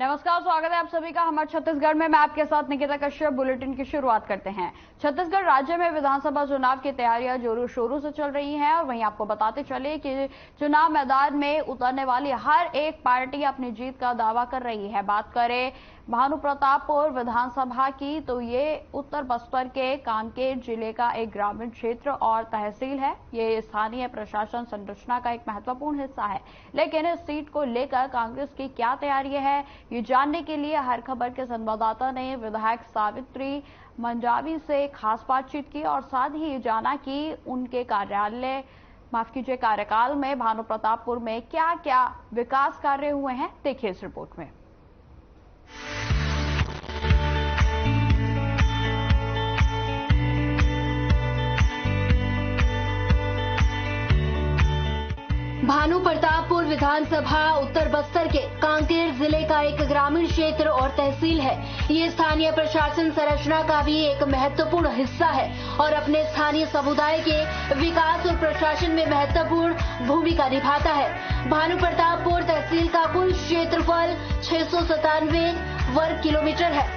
नमस्कार, स्वागत है आप सभी का हमारे छत्तीसगढ़ में। मैं आपके साथ निकिता कश्यप। बुलेटिन की शुरुआत करते हैं। छत्तीसगढ़ राज्य में विधानसभा चुनाव की तैयारियां जोरों शोरों से चल रही हैं और वहीं आपको बताते चले कि चुनाव मैदान में उतरने वाली हर एक पार्टी अपनी जीत का दावा कर रही है। बात करें भानुप्रतापपुर विधानसभा की तो ये उत्तर बस्तर के कांकेर जिले का एक ग्रामीण क्षेत्र और तहसील है। ये स्थानीय प्रशासन संरचना का एक महत्वपूर्ण हिस्सा है, लेकिन इस सीट को लेकर कांग्रेस की क्या तैयारी है, ये जानने के लिए हर खबर के संवाददाता ने विधायक सावित्री मंजावी से खास बातचीत की और साथ ही जाना कि उनके कार्यकाल में भानुप्रतापपुर में क्या क्या विकास कार्य हुए हैं। देखिए इस रिपोर्ट में। भानुप्रतापपुर विधानसभा उत्तर बस्तर के कांकेर जिले का एक ग्रामीण क्षेत्र और तहसील है। ये स्थानीय प्रशासन संरचना का भी एक महत्वपूर्ण हिस्सा है और अपने स्थानीय समुदाय के विकास और प्रशासन में महत्वपूर्ण भूमिका निभाता है। भानुप्रतापपुर तहसील का कुल क्षेत्रफल 697 वर्ग किलोमीटर है,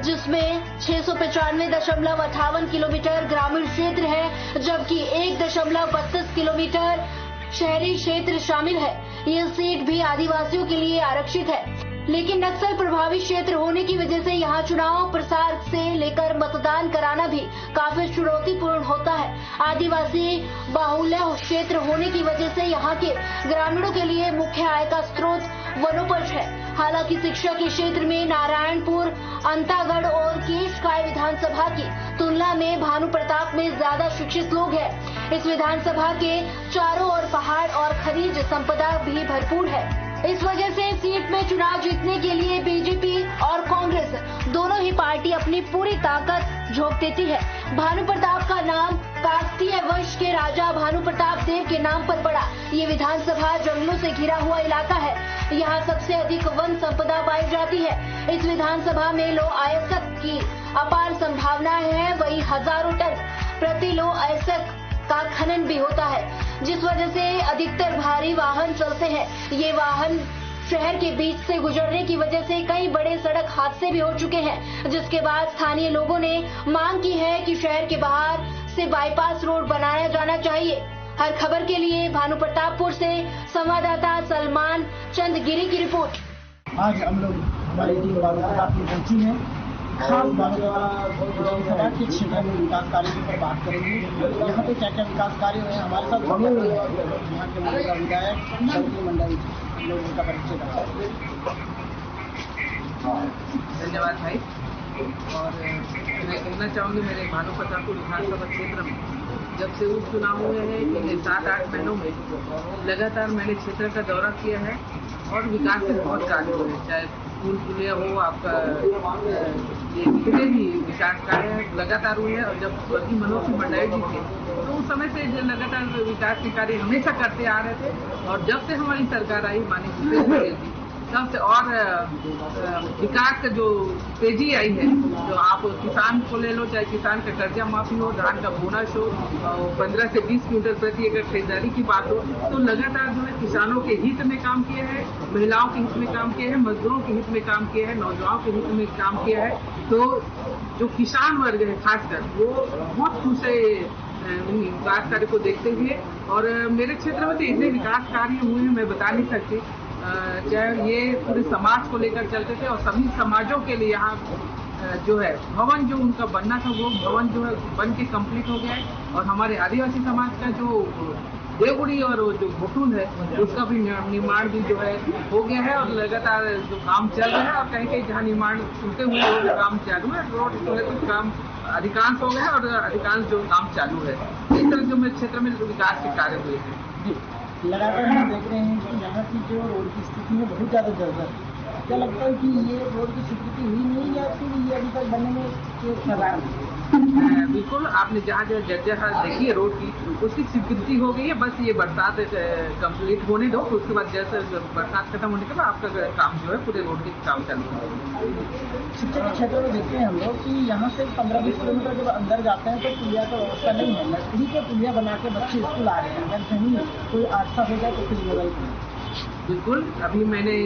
जिसमें 695.58 किलोमीटर ग्रामीण क्षेत्र है, जबकि 1.32 किलोमीटर शहरी क्षेत्र शामिल है। ये सीट भी आदिवासियों के लिए आरक्षित है, लेकिन नक्सल प्रभावित क्षेत्र होने की वजह से यहाँ चुनाव प्रचार से लेकर मतदान कराना भी काफी चुनौतीपूर्ण होता है। आदिवासी बाहुल्य क्षेत्र होने की वजह से यहाँ के ग्रामीणों के लिए मुख्य आय का स्रोत वनोपज है। हालांकि शिक्षा के क्षेत्र में नारायणपुर, अंतागढ़ और केशकाय विधानसभा की तुलना में भानुप्रताप में ज्यादा शिक्षित लोग हैं। इस विधानसभा के चारों ओर पहाड़ और खनिज संपदा भी भरपूर है। इस वजह से सीट में चुनाव जीतने के लिए बीजेपी और कांग्रेस दोनों ही पार्टी अपनी पूरी ताकत झोंक देती है। भानुप्रताप का नाम काकतीय वंश के राजा भानुप्रताप देव के नाम पर पड़ा। ये विधानसभा जंगलों से घिरा हुआ इलाका है। यहाँ सबसे अधिक वन संपदा पाई जाती है। इस विधानसभा में लौह अयस्क की अपार संभावनाएं हैं। वही हजारों टन प्रति लौह अयस्क का खनन भी होता है, जिस वजह से अधिकतर भारी वाहन चलते हैं। ये वाहन शहर के बीच से गुजरने की वजह से कई बड़े सड़क हादसे भी हो चुके हैं, जिसके बाद स्थानीय लोगों ने मांग की है कि शहर के बाहर से बाईपास रोड बनाया जाना चाहिए। हर खबर के लिए भानुप्रतापपुर से संवाददाता सलमान चंद गिरी की रिपोर्ट। आज हम लोग हमारी टीम भानुप्रताप में पहुंची है। खास विधानसभा के क्षेत्र में विकास कार्यों पर बात करेंगे। यहाँ पे क्या क्या विकास कार्य हुए हैं, हमारे साथ जुड़े हुए हैं यहाँ के मौजूदा विधायक सावित्री मंजावी। लोग उनका परिचय कराएंगे। धन्यवाद भाई। और मैं कहना चाहूँगी, मेरे भानुप्रतापपुर विधानसभा क्षेत्र में जब से उपचुनाव हुए हैं, पिछले 7-8 महीनों में लगातार मैंने क्षेत्र का दौरा किया है और विकास के बहुत कार्य हुए हैं। चाहे पुल पुलिया हो, आपका ये जितने भी विकास कार्य लगातार हुए हैं। और जब स्वर्गीय मनोज सिंह मंडावी जी थे तो उस समय से लगातार विकास के कार्य हमेशा करते आ रहे थे। और जब से हमारी सरकार आई माननीय भूपेश बघेल जी, तब से और विकास का जो तेजी आई है, जो आप किसान को ले लो, चाहे किसान का कर्जा माफी हो, धान का बोनस हो, 15 से 20 क्विंटल प्रति एकड़ खरीदारी की बात हो, तो लगातार जो है किसानों के हित में काम किया है, महिलाओं के हित में काम किया है, मजदूरों के हित में काम किया है, नौजवानों के हित में काम किया है। तो जो किसान वर्ग है खासकर, वो बहुत खुश है विकास कार्य को देखते हुए। और मेरे क्षेत्र में तो इतने विकास कार्य हुए हैं मैं बता नहीं सकती। चाहे ये पूरे समाज को लेकर चलते थे और सभी समाजों के लिए यहाँ जो है भवन जो उनका बनना था, वो भवन जो है बन के कंप्लीट हो गया है। और हमारे आदिवासी समाज का जो देवगुड़ी और जो घोटुल है, उसका भी निर्माण भी जो है हो गया है और लगातार जो काम चल रहा है। और कहीं कहीं जहाँ निर्माण टूटे हुए रोड काम चालू है, रोड जो है तो काम अधिकांश हो गया है और अधिकांश जो काम चालू है। इस तरह जो मेरे क्षेत्र में विकास के कार्य हुए हैं। लगातार हम देख रहे हैं कि यहाँ की जो रोड की स्थिति है बहुत ज़्यादा जर्जर है। क्या लगता है कि ये रोड की स्वीकृति हुई नहीं या फिर ये अभी तक बनने में कारण है? बिल्कुल, आपने जहाँ जहाँ जर्जर देखी है रोड की, उसकी स्वीकृति हो गई है। बस ये बरसात कंप्लीट होने दो, उसके बाद जैसे बरसात खत्म होने के बाद आपका काम जो है पूरे रोड के काम चालू होगा। शिक्षा के क्षेत्र में देखते हैं हम लोग कि यहाँ से 15-20 किलोमीटर जब अंदर जाते हैं तो पुलिया का व्यवस्था नहीं है। लकड़ी के पुलिया बना के बच्चे स्कूल आ रहे हैं। अगर कहीं कोई हादसा हो जाए तो फिर होगा ही। बिल्कुल, अभी मैंने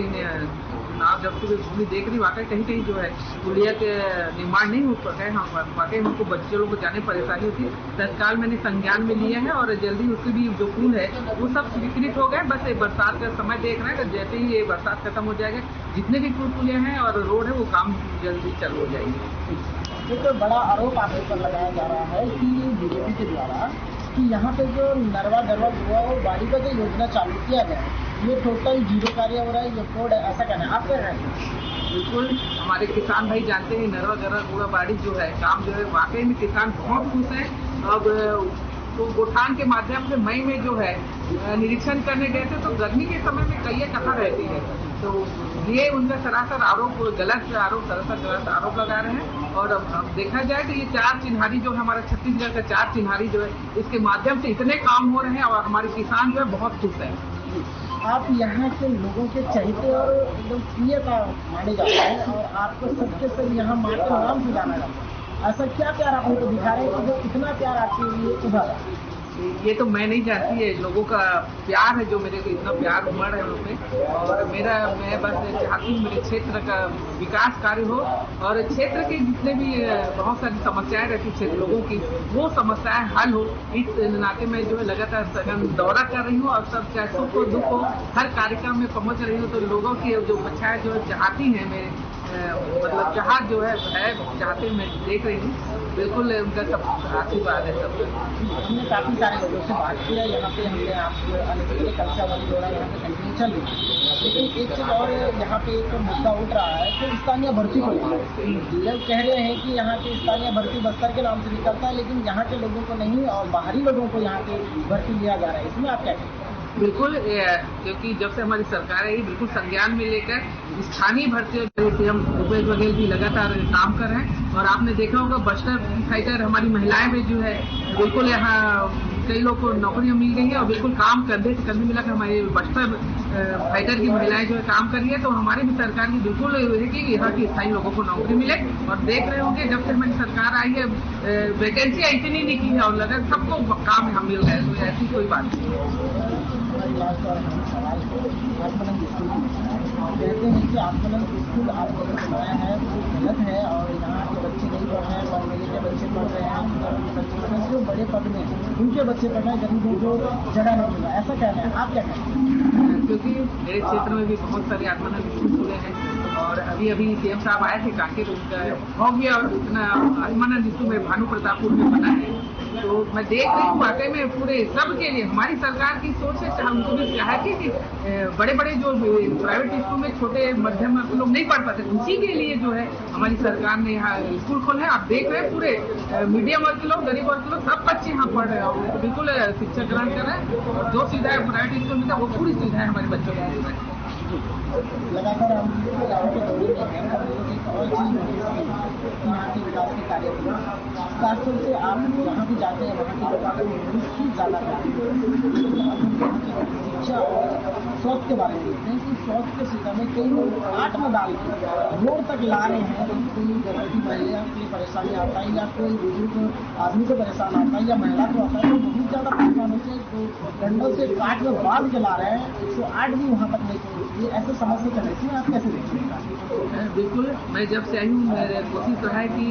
चुनाव जब से भूमि देख रही वाकई कहीं कहीं जो है पुलिया के निर्माण नहीं हो पाए। हाँ, वाकई हमको बच्चे लोग को जाने परेशानी होती है। तत्काल मैंने संज्ञान में लिया है और जल्दी उसके भी जो पुल है वो सब स्वीकृत हो गए। बस बरसात का समय देख रहे हैं कि जैसे ही ये बरसात खत्म हो जाएगा जितने भी पुलिया हैं और रोड है वो काम जल्दी चालू हो जाएंगे। एक बड़ा आरोप आपके ऊपर लगाया जा रहा है कि बीजेपी के द्वारा कि यहाँ पे जो नरवा गरवा हुआ वो बाड़ी का जो योजना चालू किया गया है ये टोटल जीरो कार्य हो रहा है, ये फ्रॉड है, ऐसा कहना है। आप क्या कहते हैं? बिल्कुल, हमारे किसान भाई जानते हैं नरवा गरवा कूड़ा बाड़ी जो है काम जो है वाकई में किसान बहुत खुश है। अब तो गोठान के माध्यम से मई में जो है निरीक्षण करने गए थे तो गर्मी के समय में कई कहाँ रहती है, तो ये उनका सरासर आरोप गलत आरोप लगा रहे हैं। और अब देखा जाए तो ये 4 चिन्हारी जो है हमारा छत्तीसगढ़ का 4 चिन्हारी जो है इसके माध्यम से इतने काम हो रहे हैं और हमारे किसान जो है बहुत खुश है। आप यहाँ के लोगों के चहेते और एकदम प्रिय का माने जाते हैं और आपको सबके सब यहाँ माँ के नाम से जाना जाता है। ऐसा क्या प्यार आप हमको दिखा रहे हैं कि जो इतना प्यार आपके लिए उभर है? ये तो मैं नहीं जानती है, लोगों का प्यार है जो मेरे को इतना प्यार उमड़ है उन पे। और मैं बस चाहती हूँ मेरे क्षेत्र का विकास कार्य हो और क्षेत्र के जितने भी बहुत सारी समस्याएं रहती क्षेत्र लोगों की वो समस्याएं हल हो। इस नाते में जो है लगातार सघन दौरा कर रही हूँ और सब चाहे सुख हो दुख हो हर कार्यक्रम में पहुंच रही हूँ। तो लोगों की जो बच्चाएं जो चाहती हैं मेरे मतलब चाहत जो है चाहते मैं देख रही हूँ। बिल्कुल उनका सब आशीर्वाद है सब। हमने काफ़ी सारे लोगों से बात किया यहाँ पे, हमने आपको अनस्थित कक्षा वाली दौरा यहाँ पे कंटिन्यू चल रही है, लेकिन एक चीज़ और यहाँ पे एक मुद्दा उठ रहा है कि स्थानीय भर्ती को लोग कह रहे हैं कि यहाँ की स्थानीय भर्ती बस्तर के नाम से निकलता है लेकिन यहाँ के लोगों को नहीं और बाहरी लोगों को यहाँ पे भर्ती लिया जा रहा है, इसमें आप क्या कहते हैं? बिल्कुल, क्योंकि जब से हमारी सरकार है बिल्कुल संज्ञान में लेकर स्थानीय भर्ती सीएम भूपेश बघेल भी लगातार काम कर रहे हैं। और आपने देखा होगा बस्तर फाइटर हमारी महिलाएं में जो है बिल्कुल यहाँ कई लोग को नौकरियां मिल गई है और बिल्कुल काम कंधे से कंधे मिलाकर हमारे बस्तर फाइटर की महिलाएं जो है काम कर रही है। तो हमारी भी सरकार की बिल्कुल है कि यहाँ की स्थायी लोगों को नौकरी मिले। और देख रहे होंगे जब से हमारी सरकार आई है वैकेंसियां इतनी नहीं की है और लगा सबको काम हम मिल गए, तो ऐसी कोई बात नहीं। सवाल आत्मानंद स्कूल कहते हैं कि आत्मानंद स्कूल आपने बनाया है वो गलत है और यहाँ के बच्चे नहीं पढ़ रहे हैं, बंगले के बच्चे पढ़ रहे हैं, बच्चे जो बड़े पद में उनके बच्चे पढ़ रहे हैं, गरीबों जो जगह नहीं मिला, ऐसा कहना है। आप क्या कहते हैं? क्योंकि मेरे क्षेत्र में भी बहुत सारे आत्मानंद स्कूल खुले हैं और अभी सीएम साहब आए थे कांकेर उनका भव्य और इतना आत्मानंद स्कूल में भानु प्रतापपुर में बना है। तो मैं देख रही हूँ वाकई में पूरे सबके लिए हमारी सरकार की सोच है। हमको भी चाहे कि बड़े बड़े जो प्राइवेट स्कूल में छोटे मध्यम लोग नहीं पढ़ पाते उसी के लिए जो है हमारी सरकार ने यहाँ स्कूल खोले हैं। आप देख रहे हैं पूरे मीडियम वर्ग के लोग गरीब वर्ग के लोग सब बच्चे यहाँ पढ़ रहे हैं और बिल्कुल शिक्षा ग्रहण कर रहे हैं और जो सुविधाएं प्राइवेट स्कूल में था वो पूरी सुविधाएं हमारे बच्चों को मिल रही है। लगातार हम गाँव के दौरे में हैं और एक और चीज़ नोटिस की यहाँ के विकास के कार्य खासतौर से आप जहाँ भी जाते हैं वहाँ के लोगों को बहुत ज़्यादा शिक्षा और स्वास्थ्य के बारे में देखते हैं कि स्वास्थ्य के क्षेत्र में कई लोग आठ में डाल रोड तक ला रहे हैं। कोई गर्भवती महिला की परेशानी आता है या कोई बुजुर्ग आदमी को परेशान आता है या महिला को आता है तो बहुत ज़्यादा परेशानी से तो डंडों से काट में बांध के ला रहे हैं, 108 भी वहाँ तक नहीं पहुँचती है। ऐसे समस्या चल रही है, आप कैसे देखिएगा? बिल्कुल, मैं जब से आई हूँ मेरे कोशिश रहा है कि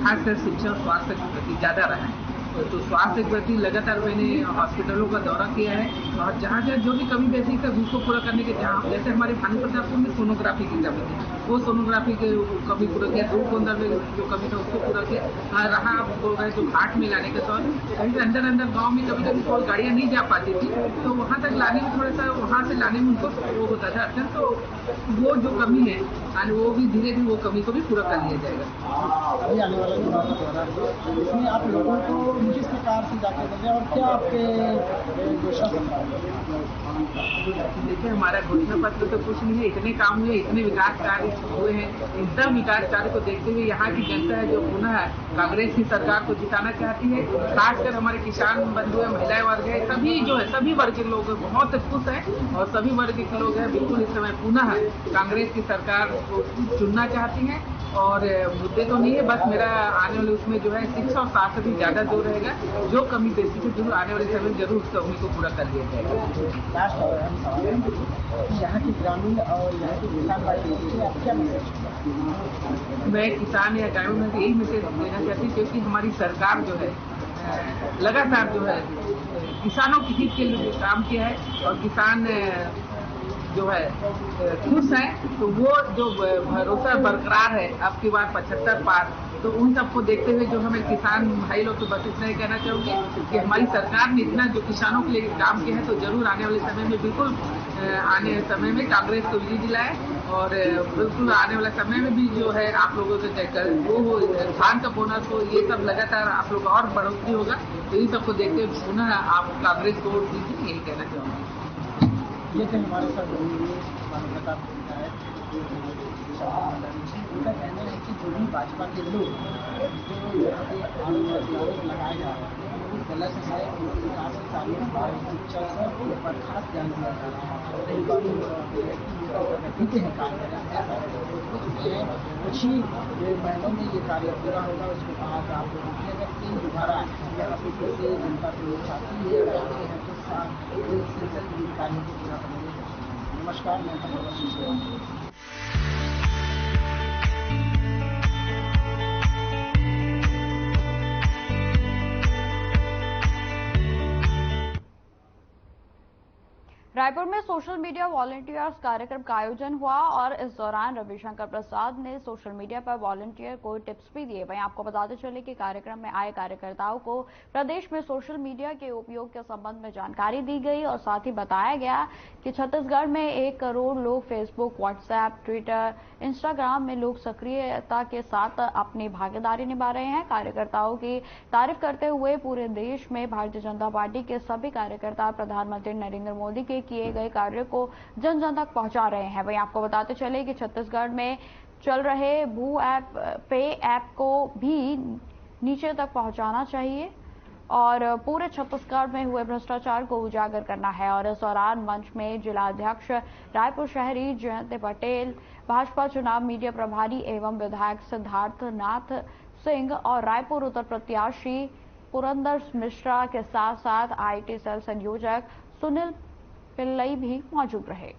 खासकर शिक्षा और स्वास्थ्य के प्रति ज़्यादा रहा है। तो स्वास्थ्य के प्रति लगातार मैंने हॉस्पिटलों का दौरा किया है और जहाँ जहाँ जो भी कमी बेसी है उसको पूरा करने के जहाँ जैसे हमारे भानु प्रतापपुर में सोनोग्राफी की कमी थी वो सोनोग्राफी के कमी पूरा किया, दूर को अंदर में जो कमी था उसको पूरा किया। रहा हो गए तो घाट में लाने के तौर कहीं अंदर गाँव में कभी कभी कोई गाड़ियाँ नहीं जा पाती थी तो वहाँ तक लाने में थोड़ा सा वहाँ से लाने में उनको वो होता था अड़चन। तो वो जो कमी है और वो भी धीरे धीरे वो कमी को भी पूरा कर लिया जाएगा। अभी आने वाला चुनाव का दौरा है इसमें आप लोगों को किस प्रकार से जाकर देते हैं और क्या आपके घोषणा पत्र? देखिए हमारा घोषणा पत्र तो कुछ नहीं है, इतने काम हुए इतने विकास कार्य हुए हैं। इन सब विकास कार्य को देखते हुए यहाँ की जनता है जो पुनः कांग्रेस की सरकार को जिताना चाहती है। खासकर हमारे किसान बंधु है, महिलाएं वर्ग है, सभी जो है सभी वर्ग के लोग बहुत खुश हैं और सभी वर्ग के लोग हैं बिल्कुल इस समय पुनः कांग्रेस की सरकार को चुनना चाहती हैं। और मुद्दे तो नहीं है, बस मेरा आने वाले उसमें जो है शिक्षा और स्वास्थ्य भी ज्यादा जोर रहेगा। जो कमी पेशी है जरूर आने वाले समय में जरूर उस कमी को पूरा कर दिया जाएगा। लास्ट यहाँ के ग्रामीण और यहाँ के किसान भाई आप क्या मैसेज? मैं किसान या ग्रामीण में यही मैसेज देना चाहती हूँ, क्योंकि हमारी सरकार जो है लगातार जो है किसानों के हित के लिए काम किया है और किसान जो है खुश है। तो वो जो भरोसा बरकरार है आपकी बार 75 पार, तो उन सबको देखते हुए जो हमें किसान भाई लोग तो बस इतना ही कहना चाहूँगी कि हमारी सरकार ने इतना जो किसानों के लिए काम किया है, तो जरूर आने वाले समय में बिल्कुल आने समय में कांग्रेस को विजय दिलाए और बिल्कुल आने वाले समय में भी जो है आप लोगों से चेक वो धान का बोनस हो, ये सब लगातार आप लोग और बढ़ोतरी होगा। तो इन सबको देखते हुए पुनः आप कांग्रेस को वोट दीजिए, यही कहना चाहूँगा। ये थे हमारे साथ उनका कहना है कि जो भी भाजपा के लोग जो यहाँ पे आरोप लगाए जा रहे हैं वो गलत है, विकास कार्यों पर खास ध्यान दिया जा रहा है। प्रगति है कार्य कुछ ही महीनों में ये कार्य पूरा होगा। उसके बाद आप अगर तीन दोबारा यहाँ पे फिर से जनता को चाहती है तो कार्यों को पूरा करेंगे। नमस्कार, मैं रायपुर में सोशल मीडिया वॉलंटियर्स कार्यक्रम का आयोजन हुआ और इस दौरान रविशंकर प्रसाद ने सोशल मीडिया पर वॉलंटियर को टिप्स भी दिए। वहीं आपको बताते चले कि कार्यक्रम में आए कार्यकर्ताओं को प्रदेश में सोशल मीडिया के उपयोग के संबंध में जानकारी दी गई और साथ ही बताया गया कि छत्तीसगढ़ में 1 करोड़ लोग फेसबुक, व्हाट्सएप, ट्विटर, इंस्टाग्राम में लोग सक्रियता के साथ अपनी भागीदारी निभा रहे हैं। कार्यकर्ताओं की तारीफ करते हुए पूरे देश में भारतीय जनता पार्टी के सभी कार्यकर्ता प्रधानमंत्री नरेंद्र मोदी के किए गए कार्यों को जन जन तक पहुंचा रहे हैं। वहीं आपको बताते चले कि छत्तीसगढ़ में चल रहे भू ऐप पे ऐप को भी नीचे तक पहुंचाना चाहिए और पूरे छत्तीसगढ़ में हुए भ्रष्टाचार को उजागर करना है। और इस दौरान मंच में जिलाध्यक्ष रायपुर शहरी जयंती पटेल, भाजपा चुनाव मीडिया प्रभारी एवं विधायक सिद्धार्थ नाथ सिंह और रायपुर उत्तर प्रत्याशी पुरंदर मिश्रा के साथ साथ आईटी सेल संयोजक सुनील पिल्लई भी मौजूद रहे।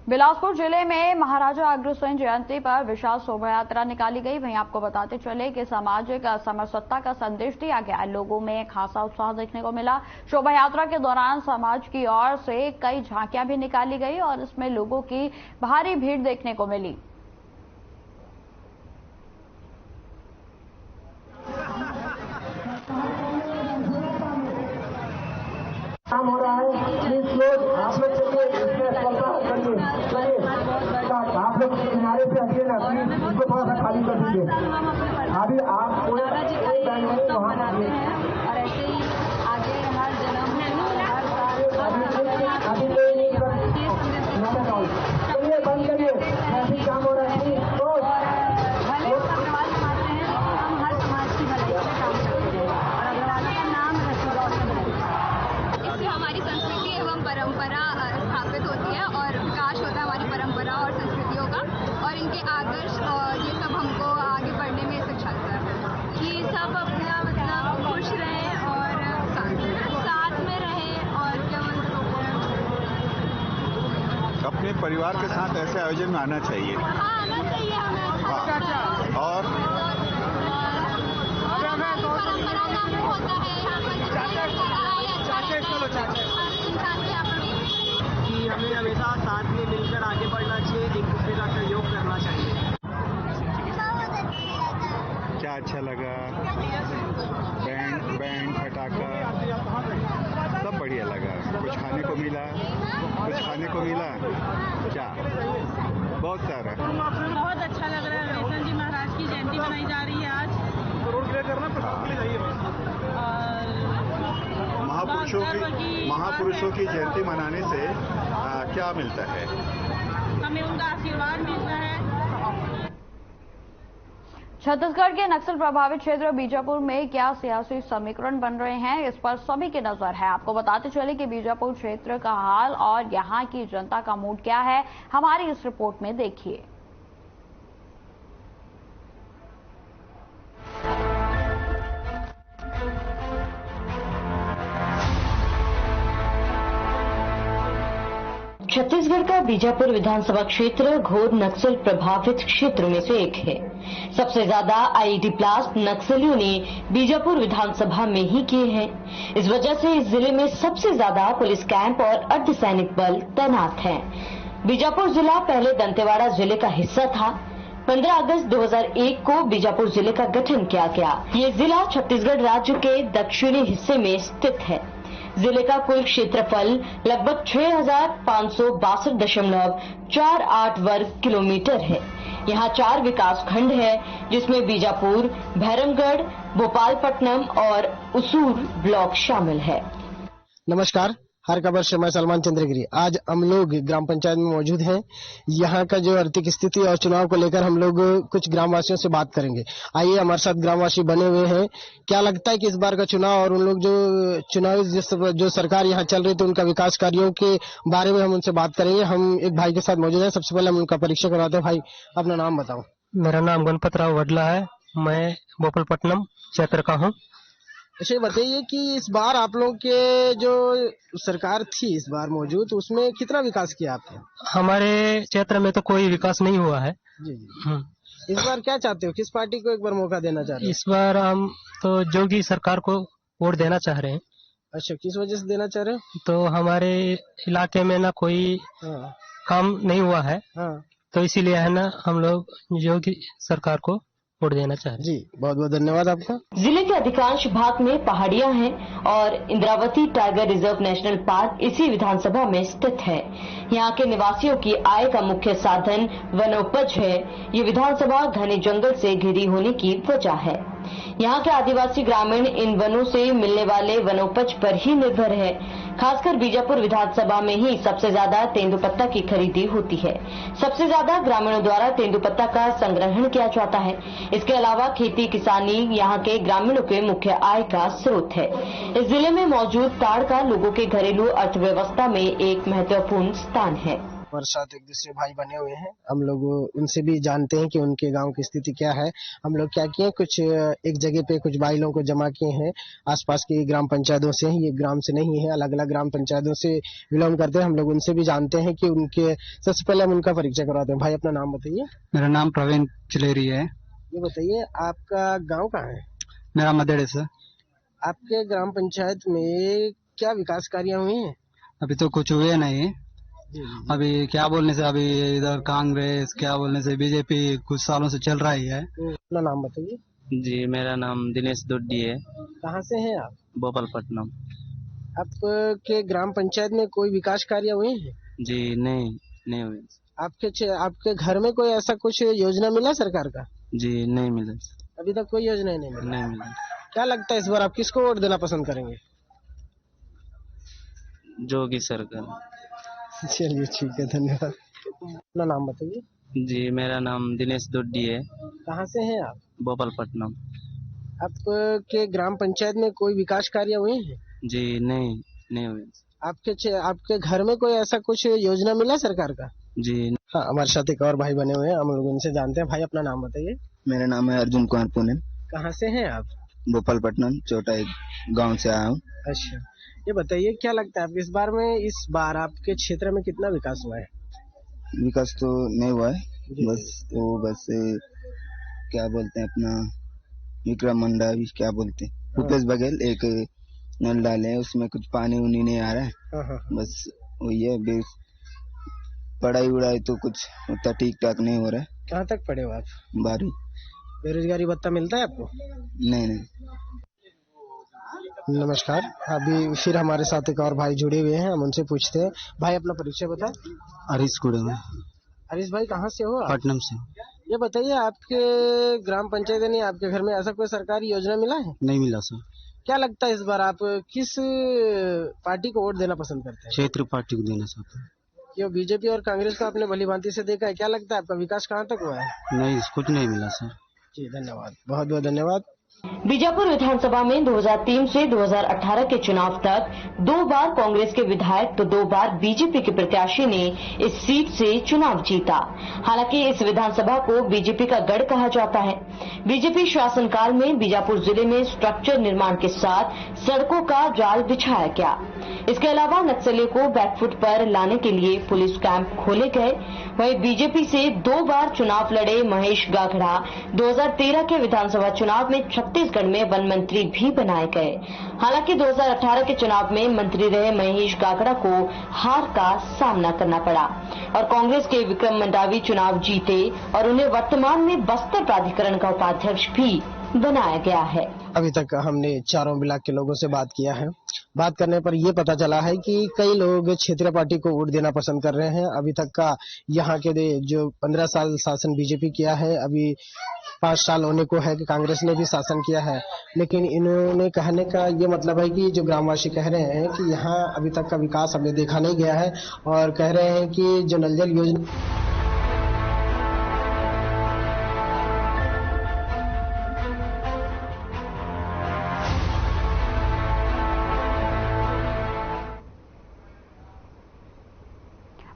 बिलासपुर जिले में महाराजा अग्रसेन जयंती पर विशाल शोभा यात्रा निकाली गई। वहीं आपको बताते चले कि सामाजिक समरसता का संदेश दिया गया। लोगों में खासा उत्साह देखने को मिला। शोभा यात्रा के दौरान समाज की ओर से कई झांकियां भी निकाली गई और इसमें लोगों की भारी भीड़ देखने को मिली। काम हो रहा है, प्लीज लोग आप लोग आप लोग किनारे से हटिए ना, प्लीज इसको थोड़ा सा खाली कर दीजिए। अभी आप कोई बैंक में वहाँ और ऐसे ही आगे हर जन्म चलिए बंद करिए, ऐसे काम हो रहा है। भले धन्यवाद मानते हैं, हम हर समाज की भलाई से काम करते हैं और अग्रवाला का नाम रोशन है। इससे हमारी संस्कृति एवं परंपरा स्थापित होती है और विकास होता है हमारी परंपरा और संस्कृतियों का, और इनके आदर्श ये सब हमको आगे बढ़ने में शिक्षाता है कि सब अपना मतलब खुश रहें और साथ में रहें और क्या अपने परिवार के साथ ऐसे आयोजन में आना चाहिए। हाँ, आना चाहिए हमें। और परंपरा का होता है यहाँ पर कि हमें हमेशा साथ में मिलकर आगे बढ़ना चाहिए, एक दूसरे का सहयोग करना चाहिए। क्या अच्छा लगा? बैंड फटाका सब बढ़िया लगा। कुछ खाने को मिला क्या? बहुत सारा। बहुत अच्छा लग रहा है। अग्रसेन जी महाराज की जयंती मनाई जा रही है आज। महापुरुषों की जयंती मनाने से क्या मिलता है? हमें उनका आशीर्वाद मिलता है। छत्तीसगढ़ के नक्सल प्रभावित क्षेत्र बीजापुर में क्या सियासी समीकरण बन रहे हैं, इस पर सभी की नजर है। आपको बताते चले कि बीजापुर क्षेत्र का हाल और यहां की जनता का मूड क्या है, हमारी इस रिपोर्ट में देखिए। छत्तीसगढ़ का बीजापुर विधानसभा क्षेत्र घोर नक्सल प्रभावित क्षेत्र में से एक है। सबसे ज्यादा आईईडी ब्लास्ट नक्सलियों ने बीजापुर विधानसभा में ही किए हैं। इस वजह से इस जिले में सबसे ज्यादा पुलिस कैंप और अर्धसैनिक बल तैनात हैं। बीजापुर जिला पहले दंतेवाड़ा जिले का हिस्सा था। 15 अगस्त 2001 को बीजापुर जिले का गठन किया गया। ये जिला छत्तीसगढ़ राज्य के दक्षिणी हिस्से में स्थित है। जिले का कुल क्षेत्रफल लगभग 6,562.48 वर्ग किलोमीटर है। यहाँ 4 विकास खंड है, जिसमें बीजापुर, भैरमगढ़, भोपालपट्टनम और उसूर ब्लॉक शामिल है। नमस्कार, हर खबर से मैं सलमान चंद्रगिरी। आज हम लोग ग्राम पंचायत में मौजूद हैं। यहाँ का जो आर्थिक स्थिति और चुनाव को लेकर हम लोग कुछ ग्रामवासियों से बात करेंगे। आइए, हमारे साथ ग्रामवासी बने हुए हैं। क्या लगता है कि इस बार का चुनाव और उन लोग जो चुनाव जो सरकार यहाँ चल रही थी उनका विकास कार्यों के बारे में हम उनसे बात करेंगे। हम एक भाई के साथ मौजूद हैं। सबसे पहले हम उनका परिचय करवाते हैं। भाई, अपना नाम बताओ। मेरा नाम गणपत राव वडला है। मैं भोपालपट्टनम क्षेत्र का हूँ। अच्छा, बताइए कि इस बार आप लोग के जो सरकार थी इस बार मौजूद, उसमें कितना विकास किया आपने? हमारे क्षेत्र में तो कोई विकास नहीं हुआ है। जी जी। इस बार क्या चाहते हो, किस पार्टी को एक बार मौका देना चाहते हो? इस बार हम तो जोगी सरकार को वोट देना चाह रहे हैं। अच्छा, किस वजह से देना चाह रहे हो? तो हमारे इलाके में ना कोई काम नहीं हुआ है, तो इसीलिए है ना हम लोग जोगी सरकार को वोट देना चाह रहे हैं। जी, बहुत बहुत धन्यवाद आपका। जिले के अधिकांश भाग में पहाड़ियां हैं और Indravati tiger reserve national park इसी विधानसभा में स्थित है। यहाँ के निवासियों की आय का मुख्य साधन वनोपज है। ये विधानसभा घने जंगल से घिरी होने की वजह है। यहाँ के आदिवासी ग्रामीण इन वनों से मिलने वाले वनोपज पर ही निर्भर है। खासकर बीजापुर विधानसभा में ही सबसे ज्यादा तेंदुपत्ता की खरीदी होती है। सबसे ज्यादा ग्रामीणों द्वारा तेंदुपत्ता का संग्रहण किया जाता है। इसके अलावा खेती किसानी यहाँ के ग्रामीणों के मुख्य आय का स्रोत है। इस जिले में मौजूद ताड़ का लोगों के घरेलू अर्थव्यवस्था में एक महत्वपूर्ण स्थान है। हमारे साथ एक दूसरे भाई बने हुए हैं। हम लोग उनसे भी जानते हैं कि उनके गांव की स्थिति क्या है। हम लोग क्या किए, कुछ एक जगह पे कुछ भाई लोगों को जमा किए हैं। आसपास की ग्राम पंचायतों से, ये ग्राम से नहीं है, अलग अलग ग्राम पंचायतों से बिलोंग करते हैं। हम लोग उनसे भी जानते हैं कि उनके, सबसे पहले हम उनका परिचय करवाते हैं। भाई, अपना नाम बताइए। मेरा नाम प्रवीण चलेरी है। ये बताइए, आपका गाँव कहाँ है? मेरा मदेड़े से। आपके ग्राम पंचायत में क्या विकास कार्य हुए हैं? अभी तो कुछ हुए नहीं। अभी क्या बोलने से, अभी इधर कांग्रेस, क्या बोलने से बीजेपी कुछ सालों से चल रही है। अपना नाम बताइए। जी, मेरा नाम दिनेश दोड्डी है। कहाँ से हैं आप? भोपालपट्टनम। आपके ग्राम पंचायत में कोई विकास कार्य हुए हैं? जी नहीं हुए। आपके घर में कोई ऐसा कुछ योजना मिला सरकार का? जी नहीं मिला। अभी तक कोई योजना नहीं मिला। नहीं मिला। क्या लगता है इस बार आप किसको वोट देना पसंद करेंगे? जोगी सरकार। चलिए, ठीक है, धन्यवाद। अपना नाम बताइए। जी, मेरा नाम दिनेश दोड्डी है। कहाँ से हैं आप? भोपालपट्टनम। आपके ग्राम पंचायत में कोई विकास कार्य हुए हैं? जी नहीं हुए। आपके घर में कोई ऐसा कुछ योजना मिला सरकार का? जी हाँ, हमारे साथ एक और भाई बने हुए हैं। हम लोग उनसे जानते हैं। भाई, अपना नाम बताइए। मेरा नाम है अर्जुन कुमार पुणे। कहाँ से हैं आप? भोपालपट्टनम छोटा एक गांव से आया हूँ। अच्छा, ये बताइए, क्या लगता है आप इस बार आपके क्षेत्र में कितना विकास हुआ है? विकास तो नहीं हुआ है, बस क्या बोलते हैं अपना विक्रम मंडा, क्या बोलते हैं, भूपेश बघेल एक नल डाले, उसमें कुछ पानी उनी नहीं आ रहा है। बस वही है। पढ़ाई उड़ाई तो कुछ उतना ठीक ठाक नहीं हो रहा है। कहाँ तक पढ़े हो आप? 12वीं। बेरोजगारी भत्ता मिलता है आपको? नहीं। नमस्कार, अभी फिर हमारे साथ एक और भाई जुड़े हुए हैं। हम उनसे पूछते हैं। भाई, अपना परिचय बता। हरीश कुड़े में। हरीश भाई, कहाँ से हो आप? पटनम से। ये बताइए, आपके ग्राम पंचायत ने आपके घर में ऐसा कोई सरकारी योजना मिला है? नहीं मिला सर। क्या लगता है इस बार आप किस पार्टी को वोट देना पसंद करते हैं? क्षेत्र पार्टी को देना चाहते हैं। क्यों, बीजेपी और कांग्रेस को आपने भली भांति से देखा है। क्या लगता है आपका विकास कहाँ तक हुआ है? नहीं, कुछ नहीं मिला सर। जी धन्यवाद, बहुत बहुत धन्यवाद। बीजापुर विधानसभा में 2003 से 2018 के चुनाव तक 2 बार कांग्रेस के विधायक तो 2 बार बीजेपी के प्रत्याशी ने इस सीट से चुनाव जीता। हालांकि इस विधानसभा को बीजेपी का गढ़ कहा जाता है। बीजेपी शासनकाल में बीजापुर जिले में स्ट्रक्चर निर्माण के साथ सड़कों का जाल बिछाया गया। इसके अलावा नक्सलियों को बैकफुट पर लाने के लिए पुलिस कैंप खोले गए। वहीं बीजेपी से 2 बार चुनाव लड़े महेश गागड़ा 2013 के विधानसभा चुनाव में छत्तीसगढ़ में वन मंत्री भी बनाए गए। हालांकि 2018 के चुनाव में मंत्री रहे महेश गागड़ा को हार का सामना करना पड़ा और कांग्रेस के विक्रम मंडावी चुनाव जीते और उन्हें वर्तमान में बस्तर प्राधिकरण का उपाध्यक्ष भी बनाया गया है। अभी तक हमने चारों ब्लॉक के लोगों से बात किया है। बात करने पर यह पता चला है कि कई लोग क्षेत्रीय पार्टी को वोट देना पसंद कर रहे हैं। अभी तक का यहाँ के जो 15 साल शासन बीजेपी किया है, अभी 5 साल होने को है कि कांग्रेस ने भी शासन किया है, लेकिन इन्होंने कहने का ये मतलब है कि जो ग्रामवासी कह रहे हैं कि यहाँ अभी तक का विकास हमें देखा नहीं गया है और कह रहे हैं कि जो नल जल योजना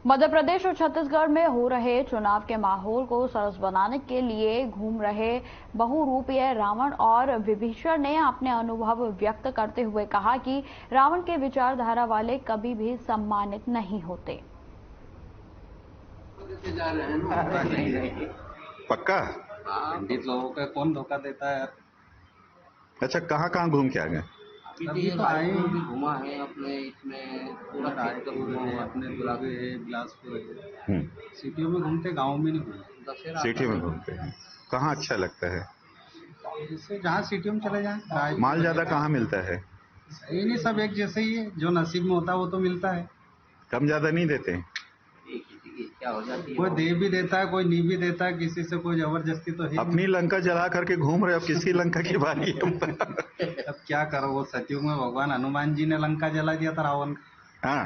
मध्य प्रदेश और छत्तीसगढ़ में हो रहे चुनाव के माहौल को सरस बनाने के लिए घूम रहे बहुरूपीय रावण और विभीषण ने अपने अनुभव व्यक्त करते हुए कहा कि रावण के विचारधारा वाले कभी भी सम्मानित नहीं होते। पक्का? पंडित लोगों का कौन धोखा देता है? अच्छा, कहाँ घूम के आ गए? अभी तो आए भी घुमा है अपने इसमें पूरा अपने बिलासपुर सिटियों में घूमते, गाँव में नहीं घूमते। सिटी में घूमते हैं। कहाँ अच्छा लगता है? इससे जहाँ सिटियों में चले जाएं। माल ज्यादा कहाँ मिलता है? ये नहीं, सब एक जैसे ही है, जो नसीब में होता है वो तो मिलता है। कम ज्यादा नहीं देते? क्या हो जाती है, कोई दे भी देता है, कोई नहीं भी देता है, किसी से कोई जबरदस्ती तो है। अपनी लंका जला करके घूम रहे हो, किसी लंका की बारी है। अब क्या करो, वो सतयुग में भगवान हनुमान जी ने लंका जला दिया था रावण। हाँ,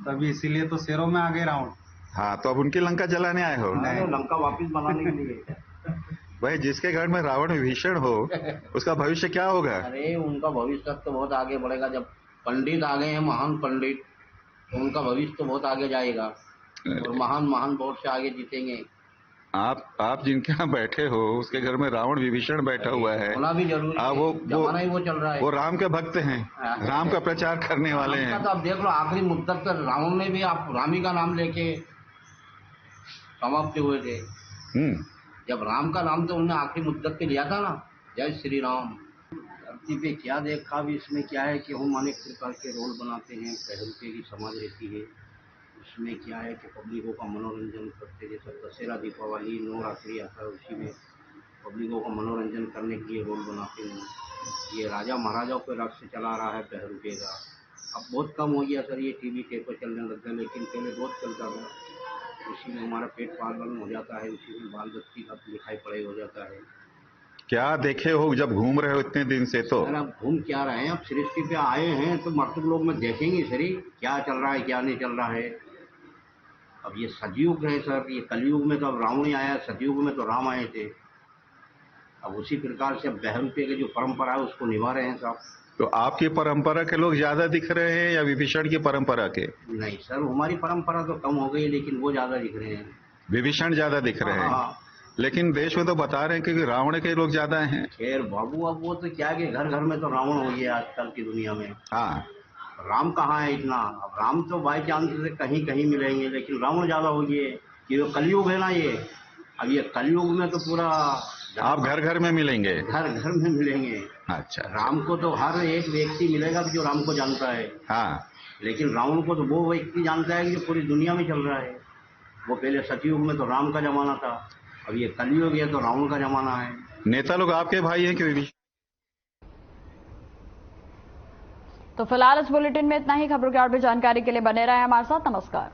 तभी इसीलिए तो शेरों में आ गए रावण। हाँ, तो अब उनकी लंका जलाने आए हो? नहीं, लंका वापिस बनाने के लिए। भाई, जिसके घर में रावण विभीषण हो उसका भविष्य क्या होगा? अरे उनका भविष्य तो बहुत आगे बढ़ेगा। जब पंडित आ गए हैं, महान पंडित, तो उनका भविष्य तो बहुत आगे जाएगा और महान वोट से आगे जीतेंगे। आप जिनके यहाँ बैठे हो उसके घर में रावण विभीषण बैठा हुआ है, होना भी जरूरी है। वो चल रहा है। वो राम के भक्त हैं, राम का प्रचार करने वाले हैं। तो आप देख लो, आखिरी मुद्दत तक रावण ने भी आप रामी का नाम लेके समाप्त हुए थे। जब राम का नाम तो उन्होंने आखिरी मुद्दत पे लिया था ना, जय श्री राम। धरती पे क्या देखा भी, इसमें क्या है कि हम अनेक प्रकार के रोल बनाते हैं। 1 रुपये की समाज रहती है, उसमें क्या है कि पब्लिकों का मनोरंजन करते, जैसे दशहरा, दीपावली, नवरात्रि आता है, उसी में पब्लिकों का मनोरंजन करने के लिए रोल बनाते हैं। ये राजा महाराजाओं के राज से चला रहा है 1 रुपये का। अब बहुत कम हो गया सर, ये टीवी पेपर चलने लग गया, लेकिन पहले बहुत चलता था। उसी में हमारा पेट पालन हो जाता है, उसी में बाल बच्ची का लिखाई पढ़ाई हो जाता है। क्या देखे हो जब घूम रहे हो इतने दिन से? तो आप घूम क्या रहे हैं? अब सृष्टि पे आए हैं तो मर्तुक लोग में देखेंगे सर क्या चल रहा है, क्या नहीं चल रहा है। अब ये सतयुग है सर, ये कलयुग में तो अब रावण ही आया, सतयुग में तो राम आए थे। अब उसी प्रकार से अब 1 रुपये की जो परंपरा है उसको निभा रहे हैं साहब। तो आपकी परंपरा के लोग ज्यादा दिख रहे हैं या विभीषण की परंपरा के? नहीं सर, हमारी परंपरा तो कम हो गई, लेकिन वो ज्यादा दिख रहे हैं। विभीषण ज्यादा दिख रहे हैं? लेकिन देश में तो बता रहे हैं कि रावण के लोग ज्यादा हैं। खैर बाबू, अब वो तो क्या कि घर घर में तो रावण हो गया आजकल की दुनिया में। हाँ, राम कहाँ है इतना? अब राम तो बाई चांस से कहीं कहीं मिलेंगे, लेकिन रावण ज्यादा हो गए। ये जो कलयुग है ना, ये अब ये कलयुग में तो पूरा आप घर घर में मिलेंगे, घर घर में मिलेंगे। अच्छा, राम को तो हर एक व्यक्ति मिलेगा जो राम को जानता है। हाँ, लेकिन रावण को तो वो व्यक्ति जानता है जो पूरी दुनिया में चल रहा है। वो पहले सतयुग में तो राम का जमाना था, अब ये कलयुग है तो रावण का जमाना है। नेता लोग आपके भाई हैं कि? तो फिलहाल इस बुलेटिन में इतना ही। खबरों की और भी जानकारी के लिए बने रहे हमारे साथ। नमस्कार।